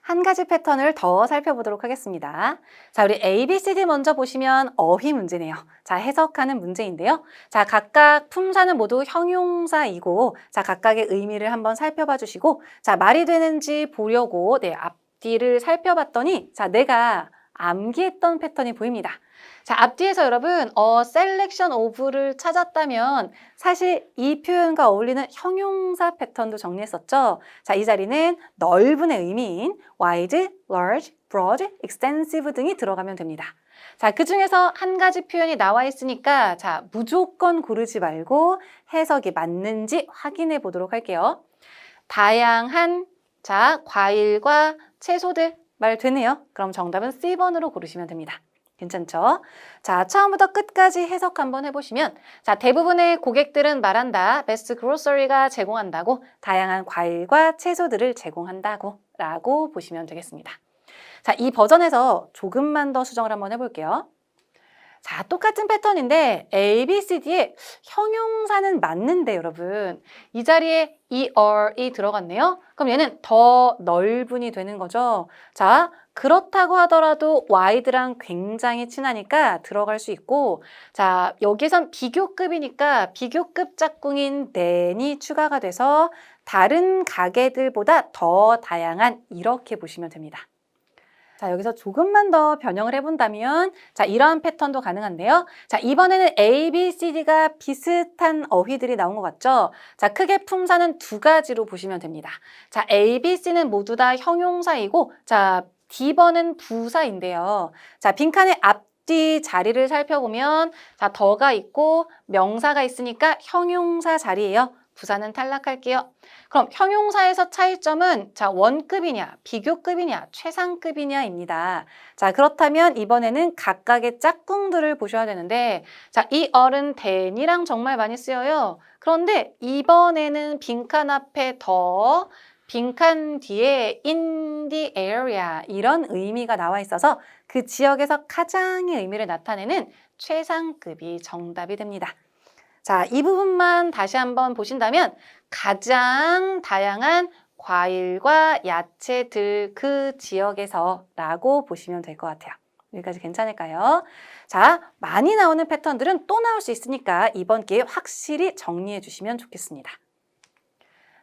한 가지 패턴을 더 살펴보도록 하겠습니다. 자, 우리 ABCD 먼저 보시면 어휘 문제네요. 자, 해석하는 문제인데요. 자, 각각 품사는 모두 형용사이고, 자, 각각의 의미를 한번 살펴봐 주시고, 자, 말이 되는지 보려고, 네, 앞뒤를 살펴봤더니, 자, 내가 암기했던 패턴이 보입니다. 자, 앞뒤에서 여러분 a selection of를 찾았다면 사실 이 표현과 어울리는 형용사 패턴도 정리했었죠. 자, 이 자리는 넓은의 의미인 wide, large, broad, extensive 등이 들어가면 됩니다. 자, 그 중에서 한 가지 표현이 나와 있으니까 자, 무조건 고르지 말고 해석이 맞는지 확인해 보도록 할게요. 다양한 자, 과일과 채소들 말 되네요. 그럼 정답은 C번으로 고르시면 됩니다. 괜찮죠? 자, 처음부터 끝까지 해석 한번 해보시면 자, 대부분의 고객들은 말한다. 베스트 그로서리가 제공한다고 다양한 과일과 채소들을 제공한다고 라고 보시면 되겠습니다. 자, 이 버전에서 조금만 더 수정을 한번 해볼게요. 자, 똑같은 패턴인데 A, B, C, D의 형용사는 맞는데 여러분 이 자리에 ER이 들어갔네요. 그럼 얘는 더 넓은이 되는 거죠. 자, 그렇다고 하더라도 wide랑 굉장히 친하니까 들어갈 수 있고 자, 여기선 비교급이니까 비교급 짝꿍인 than이 추가가 돼서 다른 가게들보다 더 다양한 이렇게 보시면 됩니다. 자, 여기서 조금만 더 변형을 해본다면 자, 이러한 패턴도 가능한데요. 자, 이번에는 A, B, C, D가 비슷한 어휘들이 나온 것 같죠? 자, 크게 품사는 두 가지로 보시면 됩니다. 자, A, B, C는 모두 다 형용사이고 자, D번은 부사인데요. 자, 빈칸의 앞뒤 자리를 살펴보면 자, 더가 있고 명사가 있으니까 형용사 자리예요. 부사는 탈락할게요. 그럼 형용사에서 차이점은 자, 원급이냐, 비교급이냐, 최상급이냐입니다. 자, 그렇다면 이번에는 각각의 짝꿍들을 보셔야 되는데 자, 이 어른 than이랑 정말 많이 쓰여요. 그런데 이번에는 빈칸 앞에 더, 빈칸 뒤에 in the area 이런 의미가 나와 있어서 그 지역에서 가장의 의미를 나타내는 최상급이 정답이 됩니다. 자, 이 부분만 다시 한번 보신다면 가장 다양한 과일과 야채들 그 지역에서 라고 보시면 될 것 같아요. 여기까지 괜찮을까요? 자, 많이 나오는 패턴들은 또 나올 수 있으니까 이번 기회에 확실히 정리해 주시면 좋겠습니다.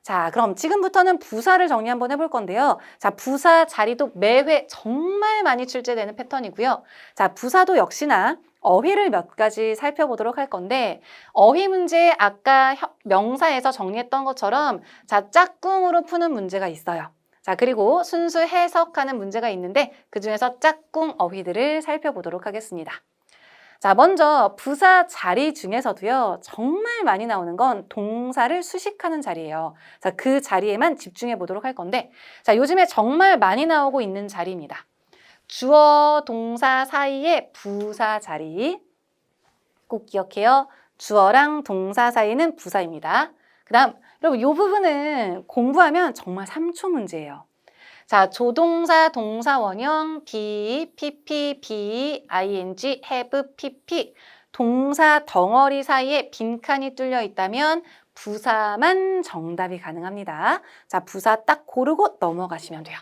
자, 그럼 지금부터는 부사를 정리 한번 해볼 건데요. 자, 부사 자리도 매회 정말 많이 출제되는 패턴이고요. 자, 부사도 역시나 어휘를 몇 가지 살펴보도록 할 건데 어휘 문제 아까 명사에서 정리했던 것처럼 자, 짝꿍으로 푸는 문제가 있어요. 자, 그리고 순수 해석하는 문제가 있는데 그중에서 짝꿍 어휘들을 살펴보도록 하겠습니다. 자, 먼저 부사 자리 중에서도요. 정말 많이 나오는 건 동사를 수식하는 자리예요. 자, 그 자리에만 집중해 보도록 할 건데 자, 요즘에 정말 많이 나오고 있는 자리입니다. 주어, 동사 사이의 부사 자리 꼭 기억해요. 주어랑 동사 사이는 부사입니다. 그 다음 여러분 이 부분은 공부하면 정말 3초 문제예요. 자, 조동사, 동사 원형, be, pp, be, ing, have, pp 동사 덩어리 사이에 빈칸이 뚫려 있다면 부사만 정답이 가능합니다. 자, 부사 딱 고르고 넘어가시면 돼요.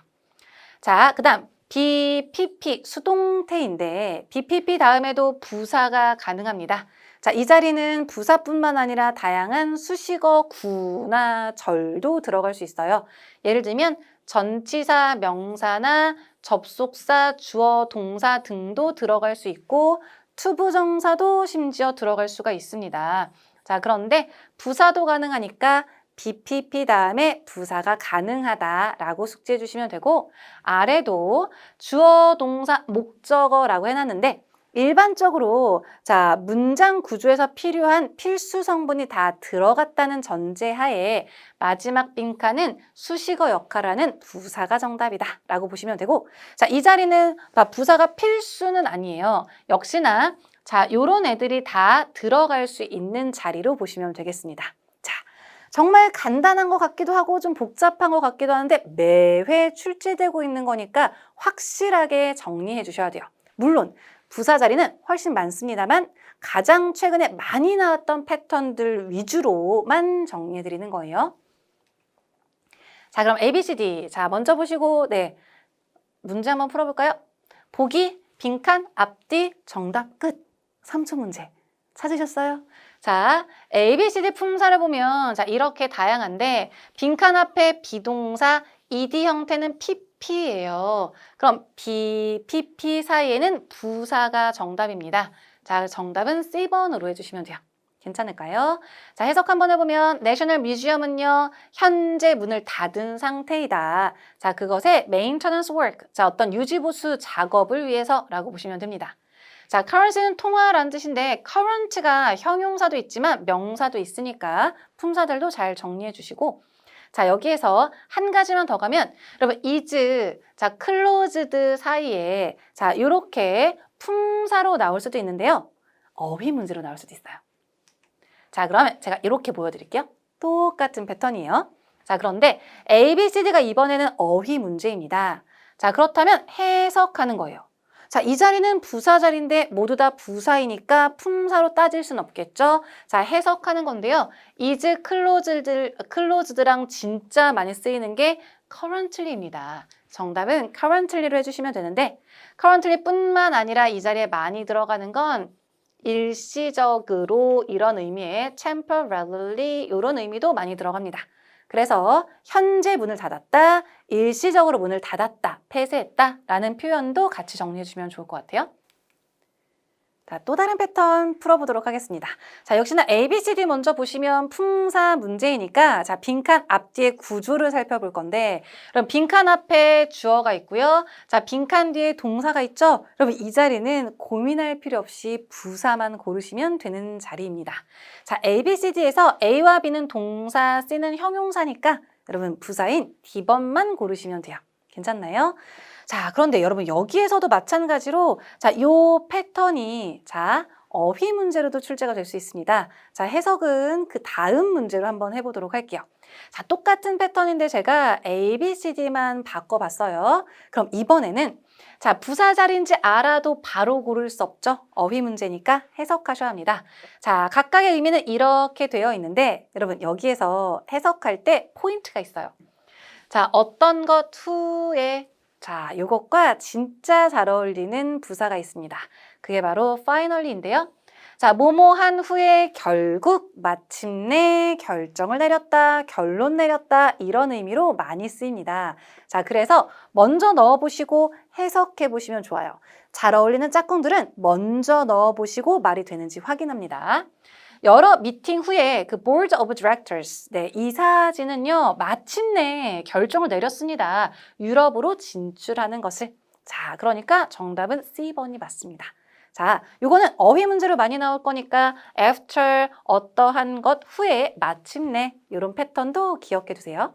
자, 그 다음 be, pp 수동태인데 be, pp 다음에도 부사가 가능합니다. 자, 이 자리는 부사뿐만 아니라 다양한 수식어, 구나 절도 들어갈 수 있어요. 예를 들면 전치사, 명사나 접속사, 주어, 동사 등도 들어갈 수 있고 투부정사도 심지어 들어갈 수가 있습니다. 자, 그런데 부사도 가능하니까 BPP 다음에 부사가 가능하다라고 숙지해 주시면 되고 아래도 주어, 동사, 목적어라고 해놨는데 일반적으로 자, 문장 구조에서 필요한 필수 성분이 다 들어갔다는 전제하에 마지막 빈칸은 수식어 역할하는 부사가 정답이다 라고 보시면 되고 자, 이 자리는 부사가 필수는 아니에요. 역시나 자, 요런 애들이 다 들어갈 수 있는 자리로 보시면 되겠습니다. 자, 정말 간단한 것 같기도 하고 좀 복잡한 것 같기도 하는데 매회 출제되고 있는 거니까 확실하게 정리해 주셔야 돼요. 물론 부사 자리는 훨씬 많습니다만 가장 최근에 많이 나왔던 패턴들 위주로만 정리해 드리는 거예요. 자, 그럼 ABCD. 자, 먼저 보시고 네, 문제 한번 풀어볼까요? 보기, 빈칸, 앞뒤, 정답, 끝. 3초 문제. 찾으셨어요? 자, ABCD 품사를 보면 자, 이렇게 다양한데 빈칸 앞에 비동사, ed 형태는 PP PP예요. 그럼 B, PP 사이에는 부사가 정답입니다. 자, 정답은 C번으로 해주시면 돼요. 괜찮을까요? 자, 해석 한번 해보면 내셔널 뮤지엄은요, 현재 문을 닫은 상태이다. 자, 그것의 maintenance work, 자, 어떤 유지보수 작업을 위해서라고 보시면 됩니다. 자, currency는 통화라는 뜻인데 current가 형용사도 있지만 명사도 있으니까 품사들도 잘 정리해 주시고, 자, 여기에서 한 가지만 더 가면 여러분 is, 자, closed 사이에 자, 요렇게 품사로 나올 수도 있는데요. 어휘 문제로 나올 수도 있어요. 자, 그러면 제가 이렇게 보여드릴게요. 똑같은 패턴이에요. 자, 그런데 A, B, C, D가 이번에는 어휘 문제입니다. 자, 그렇다면 해석하는 거예요. 자, 이 자리는 부사 자리인데 모두 다 부사이니까 품사로 따질 순 없겠죠? 자, 해석하는 건데요. is closed랑 진짜 많이 쓰이는 게 currently입니다. 정답은 currently로 해주시면 되는데 currently 뿐만 아니라 이 자리에 많이 들어가는 건 일시적으로 이런 의미의 temporarily 이런 의미도 많이 들어갑니다. 그래서 현재 문을 닫았다, 일시적으로 문을 닫았다, 폐쇄했다 라는 표현도 같이 정리해 주시면 좋을 것 같아요. 자, 또 다른 패턴 풀어보도록 하겠습니다. 자, 역시나 A, B, C, D 먼저 보시면 품사 문제이니까 자, 빈칸 앞뒤의 구조를 살펴볼 건데 그럼 빈칸 앞에 주어가 있고요. 자, 빈칸 뒤에 동사가 있죠? 여러분 이 자리는 고민할 필요 없이 부사만 고르시면 되는 자리입니다. 자, A, B, C, D에서 A와 B는 동사, C는 형용사니까 여러분 부사인 D번만 고르시면 돼요. 괜찮나요? 자, 그런데 여러분 여기에서도 마찬가지로 자, 요 패턴이 자, 어휘 문제로도 출제가 될 수 있습니다. 자, 해석은 그 다음 문제로 한번 해보도록 할게요. 자, 똑같은 패턴인데 제가 A, B, C, D만 바꿔봤어요. 그럼 이번에는 자, 부사 자리인지 알아도 바로 고를 수 없죠. 어휘 문제니까 해석하셔야 합니다. 자, 각각의 의미는 이렇게 되어 있는데 여러분 여기에서 해석할 때 포인트가 있어요. 자, 어떤 것 후에 자, 요것과 진짜 잘 어울리는 부사가 있습니다. 그게 바로 finally인데요. 자, 뭐뭐한 후에 결국, 마침내, 결정을 내렸다, 결론 내렸다 이런 의미로 많이 쓰입니다. 자, 그래서 먼저 넣어보시고 해석해 보시면 좋아요. 잘 어울리는 짝꿍들은 먼저 넣어보시고 말이 되는지 확인합니다. 여러 미팅 후에 그 Board of Directors, 네, 이사진은요, 마침내 결정을 내렸습니다. 유럽으로 진출하는 것을. 자, 그러니까 정답은 C번이 맞습니다. 자, 요거는 어휘 문제로 많이 나올 거니까 after, 어떠한 것 후에, 마침내 이런 패턴도 기억해 두세요.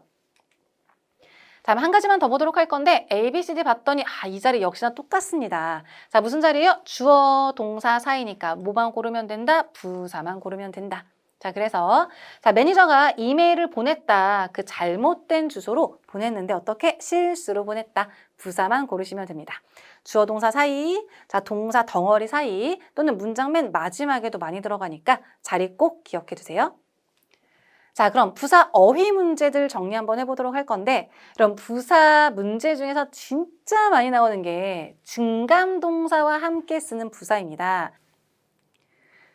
다음 한 가지만 더 보도록 할 건데 A, B, C, D 봤더니 이 자리 역시나 똑같습니다. 자, 무슨 자리예요? 주어, 동사 사이니까 뭐만 고르면 된다? 부사만 고르면 된다. 자, 그래서 자, 매니저가 이메일을 보냈다. 그 잘못된 주소로 보냈는데 어떻게? 실수로 보냈다. 부사만 고르시면 됩니다. 주어, 동사 사이, 자, 동사 덩어리 사이 또는 문장 맨 마지막에도 많이 들어가니까 자리 꼭 기억해 두세요. 자, 그럼 부사 어휘 문제들 정리 한번 해보도록 할 건데 그럼 부사 문제 중에서 진짜 많이 나오는 게 증감동사와 함께 쓰는 부사입니다.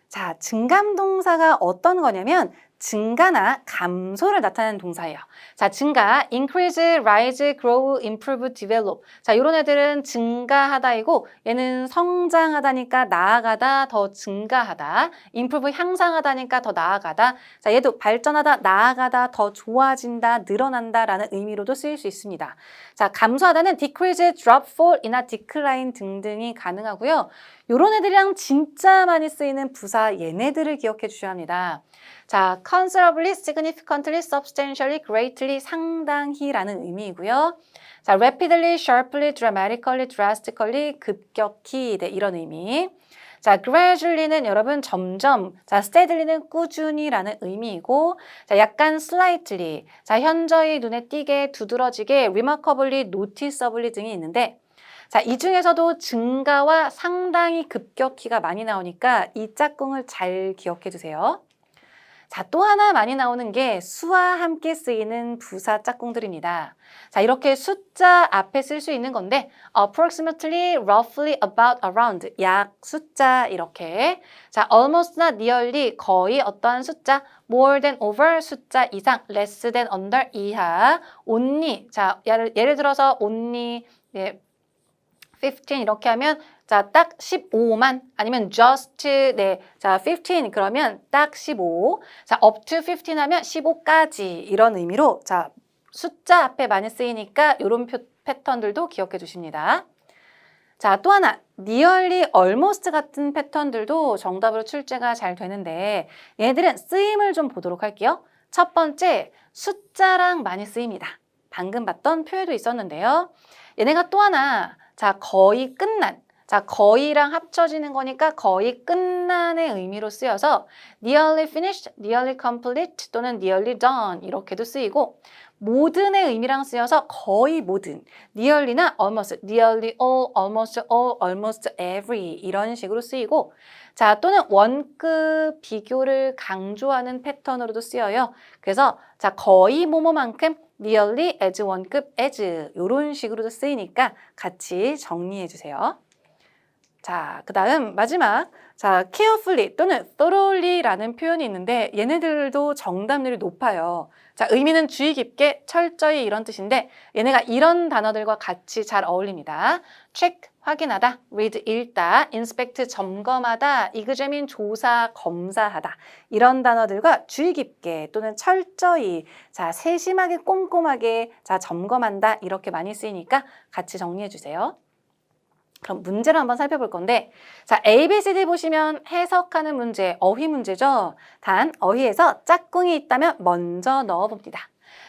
자, 증감동사가 어떤 거냐면 증가나 감소를 나타내는 동사예요. 자, 증가, increase, rise, grow, improve, develop. 자, 이런 애들은 증가하다이고 얘는 성장하다니까 나아가다, 더 증가하다. improve, 향상하다니까 더 나아가다. 자, 얘도 발전하다, 나아가다, 더 좋아진다, 늘어난다라는 의미로도 쓰일 수 있습니다. 자, 감소하다는 decrease, drop, fall, 이나 decline 등등이 가능하고요. 요런 애들이랑 진짜 많이 쓰이는 부사 얘네들을 기억해 주셔야 합니다. 자, considerably, significantly, substantially, greatly, 상당히라는 의미이고요. 자, rapidly, sharply, dramatically, drastically, 급격히 네, 이런 의미. 자, gradually는 여러분 점점, 자, steadily는 꾸준히라는 의미이고, 자, 약간 slightly, 자, 현저히 눈에 띄게, 두드러지게, remarkably, noticeably 등이 있는데, 자, 이 중에서도 증가와 상당히 급격히가 많이 나오니까 이 짝꿍을 잘 기억해 주세요. 자, 또 하나 많이 나오는 게 수와 함께 쓰이는 부사 짝꿍들입니다. 자, 이렇게 숫자 앞에 쓸 수 있는 건데 approximately, roughly, about, around 약 숫자 이렇게 자, almost나 nearly 거의 어떠한 숫자 more than over 숫자 이상 less than under 이하 only 자, 예를 들어서 only 15 이렇게 하면 자, 딱 15만 아니면 just 자, 15 그러면 딱 15. 자, up to 15 하면 15까지 이런 의미로 자, 숫자 앞에 많이 쓰이니까 이런 패턴들도 기억해 주십니다. 자, 또 하나 nearly, almost 같은 패턴들도 정답으로 출제가 잘 되는데 얘들은 쓰임을 좀 보도록 할게요. 첫 번째, 숫자랑 많이 쓰입니다. 방금 봤던 표에도 있었는데요. 얘네가 또 하나 자, 거의 끝난 자, 거의랑 합쳐지는 거니까 거의 끝난의 의미로 쓰여서 nearly finished, nearly complete 또는 nearly done 이렇게도 쓰이고 모든의 의미랑 쓰여서 거의 모든 nearly나 almost, nearly all, almost every 이런 식으로 쓰이고 자, 또는 원급 비교를 강조하는 패턴으로도 쓰여요. 그래서 자, 거의 뭐뭐만큼 nearly as 원급 as 이런 식으로도 쓰이니까 같이 정리해 주세요. 자, 그 다음 마지막 자, carefully 또는 thoroughly라는 표현이 있는데 얘네들도 정답률이 높아요. 자, 의미는 주의 깊게 철저히 이런 뜻인데 얘네가 이런 단어들과 같이 잘 어울립니다. check 확인하다, read 읽다, inspect 점검하다, examine 조사 검사하다 이런 단어들과 주의 깊게 또는 철저히 자, 세심하게 꼼꼼하게 자, 점검한다 이렇게 많이 쓰이니까 같이 정리해 주세요. 그럼 문제를 한번 살펴볼 건데 자, A, B, C, D 보시면 해석하는 문제, 어휘 문제죠. 단, 어휘에서 짝꿍이 있다면 먼저 넣어봅니다.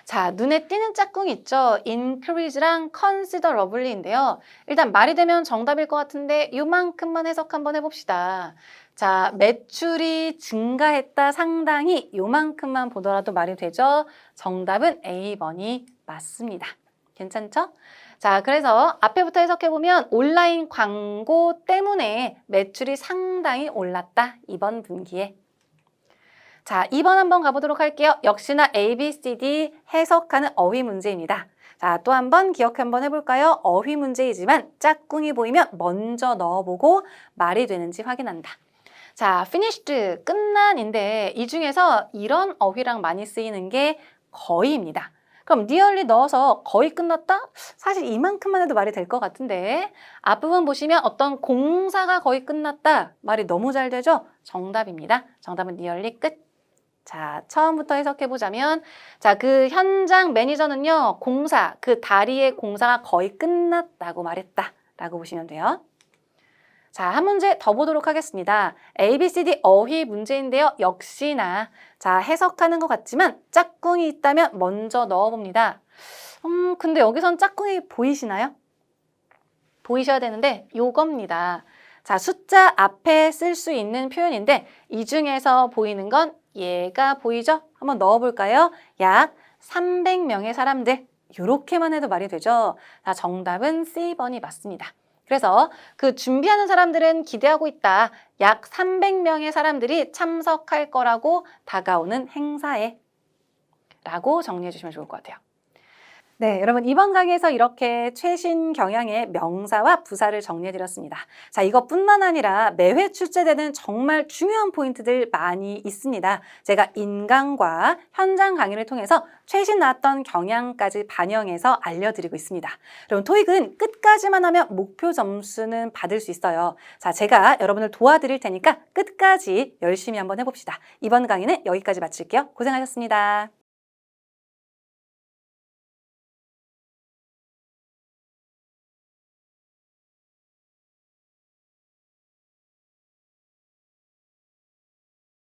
자, 눈에 띄는 짝꿍이 있죠. increase랑 considerably인데요. 일단 말이 되면 정답일 것 같은데 요만큼만 해석 한번 해봅시다. 자, 매출이 증가했다 상당히 요만큼만 보더라도 말이 되죠. 정답은 A번이 맞습니다. 괜찮죠? 자, 그래서 앞에부터 해석해보면 온라인 광고 때문에 매출이 상당히 올랐다. 이번 분기에. 자, 2번 한번 가보도록 할게요. 역시나 A, B, C, D 해석하는 어휘 문제입니다. 자, 또 한번 기억 한번 해볼까요? 어휘 문제이지만 짝꿍이 보이면 먼저 넣어보고 말이 되는지 확인한다. 자, finished, 끝난인데 이 중에서 이런 어휘랑 많이 쓰이는 게 거의입니다. 그럼 nearly 넣어서 거의 끝났다? 사실 이만큼만 해도 말이 될 것 같은데 앞부분 보시면 어떤 공사가 거의 끝났다. 말이 너무 잘 되죠? 정답입니다. 정답은 nearly 끝. 자, 처음부터 해석해보자면 자, 그 현장 매니저는요. 공사, 그 다리의 공사가 거의 끝났다고 말했다. 라고 보시면 돼요. 자, 한 문제 더 보도록 하겠습니다. A, B, C, D 어휘 문제인데요. 역시나 자, 해석하는 것 같지만 짝꿍이 있다면 먼저 넣어봅니다. 근데 여기선 짝꿍이 보이시나요? 보이셔야 되는데 요겁니다. 자, 숫자 앞에 쓸 수 있는 표현인데 이 중에서 보이는 건 얘가 보이죠? 한번 넣어볼까요? 약 300명의 사람들. 이렇게만 해도 말이 되죠? 자, 정답은 C번이 맞습니다. 그래서 그 준비하는 사람들은 기대하고 있다. 약 300명의 사람들이 참석할 거라고 다가오는 행사에 라고 정리해 주시면 좋을 것 같아요. 네, 여러분 이번 강의에서 이렇게 최신 경향의 명사와 부사를 정리해드렸습니다. 자, 이것뿐만 아니라 매회 출제되는 정말 중요한 포인트들 많이 있습니다. 제가 인강과 현장 강의를 통해서 최신 나왔던 경향까지 반영해서 알려드리고 있습니다. 여러분 토익은 끝까지만 하면 목표 점수는 받을 수 있어요. 자, 제가 여러분을 도와드릴 테니까 끝까지 열심히 한번 해봅시다. 이번 강의는 여기까지 마칠게요. 고생하셨습니다.